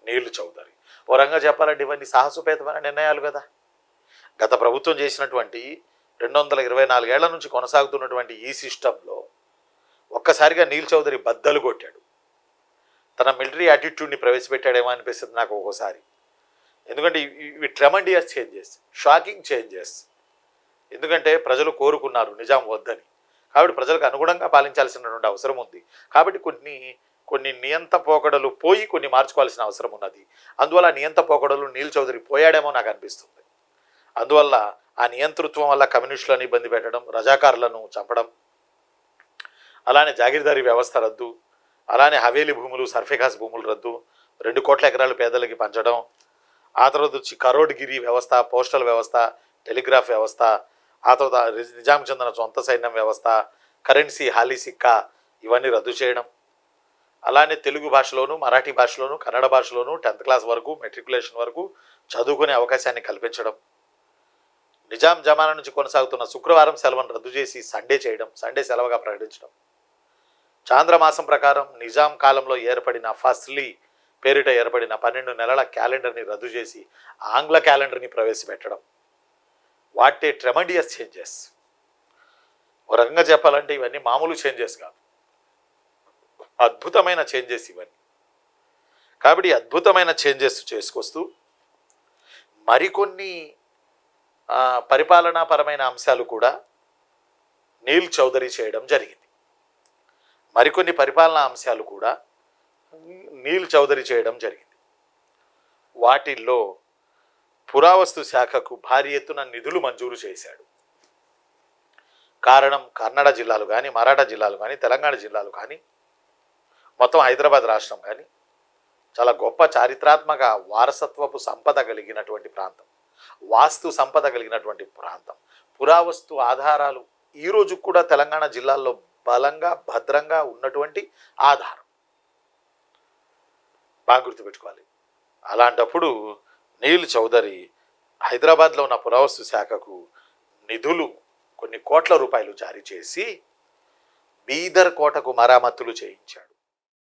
నీల్ చౌదరి. ఓ రంగా చెప్పాలంటే ఇవన్నీ సాహసోపేతమైన నిర్ణయాలు కదా. గత ప్రభుత్వం చేసినటువంటి 224 ఏళ్ల నుంచి కొనసాగుతున్నటువంటి ఈ సిస్టంలో ఒక్కసారిగా నీల్ చౌదరి బద్దలు కొట్టాడు. తన మిలిటరీ యాటిట్యూడ్ని ప్రవేశపెట్టాడేమో అనిపిస్తుంది నాకు ఒక్కోసారి. ఎందుకంటే ఇవి ట్రెమండియస్ చేంజెస్, షాకింగ్ చేంజెస్. ఎందుకంటే ప్రజలు కోరుకున్నారు నిజాం వద్దని, కాబట్టి ప్రజలకు అనుగుణంగా పాలించాల్సినటువంటి అవసరం ఉంది. కాబట్టి కొన్ని నియంత పోకడలు పోయి కొన్ని మార్చుకోవాల్సిన అవసరం ఉన్నది. అందువల్ల నియంత పోకడలు నీల్ చౌదరి పోయాడేమో నాకు అనిపిస్తుంది. అందువల్ల ఆ నియంతృత్వం వల్ల కమ్యూనిస్టులను ఇబ్బంది పెట్టడం, రజాకారులను చంపడం, అలానే జాగీర్దారీ వ్యవస్థ రద్దు, అలానే హవేలీ భూములు, సర్ఫేఖాస్ భూములు రద్దు, 2 కోట్ల ఎకరాలు పేదలకి పంచడం, ఆ తర్వాత వచ్చి కరోడ్గిరి వ్యవస్థ, పోస్టల్ వ్యవస్థ, టెలిగ్రాఫ్ వ్యవస్థ, ఆ తర్వాత నిజాం చెందిన సొంత సైన్యం వ్యవస్థ, కరెన్సీ హాలీ సిక్కా ఇవన్నీ రద్దు చేయడం, అలానే తెలుగు భాషలోను, మరాఠీ భాషలోను, కన్నడ భాషలోను 10th క్లాస్ వరకు, మెట్రికులేషన్ వరకు చదువుకునే అవకాశాన్ని కల్పించడం, నిజాం జమానా నుంచి కొనసాగుతున్న శుక్రవారం సెలవును రద్దు చేసి సండే చేయడం, సండే సెలవుగా ప్రకటించడం, చాంద్రమాసం ప్రకారం నిజాం కాలంలో ఏర్పడిన ఫస్లీ పేరిట ఏర్పడిన 12 నెలల క్యాలెండర్ని రద్దు చేసి ఆంగ్ల క్యాలెండర్ని ప్రవేశపెట్టడం. What a tremendous changes. ఒక రకంగా చెప్పాలంటే ఇవన్నీ మామూలు చేంజెస్ కాదు, అద్భుతమైన చేంజెస్ ఇవన్నీ. కాబట్టి అద్భుతమైన చేంజెస్ చేసుకొస్తూ మరికొన్ని పరిపాలనాపరమైన అంశాలు కూడా నీల్ చౌదరి చేయడం జరిగింది. మరికొన్ని పరిపాలనా అంశాలు కూడా నీల్ చౌదరి చేయడం జరిగింది. వాటిల్లో పురావస్తు శాఖకు భారీ ఎత్తున నిధులు మంజూరు చేశాడు. కారణం కన్నడ జిల్లాలు కానీ, మరాఠా జిల్లాలు కానీ, తెలంగాణ జిల్లాలు కానీ, మొత్తం హైదరాబాద్ రాష్ట్రం కానీ చాలా గొప్ప చారిత్రాత్మక వారసత్వపు సంపద కలిగినటువంటి ప్రాంతం, వాస్తు సంపద కలిగినటువంటి ప్రాంతం. పురావస్తు ఆధారాలు ఈరోజు కూడా తెలంగాణ జిల్లాల్లో బలంగా భద్రంగా ఉన్నటువంటి ఆధారం. బాగా గుర్తుపెట్టుకోవాలి. అలాంటప్పుడు నీల్ చౌదరి హైదరాబాద్లో ఉన్న పురావస్తు శాఖకు నిధులు కొన్ని కోట్ల రూపాయలు జారీ చేసి బీదర్ కోటకు మరామతులు చేయించాడు.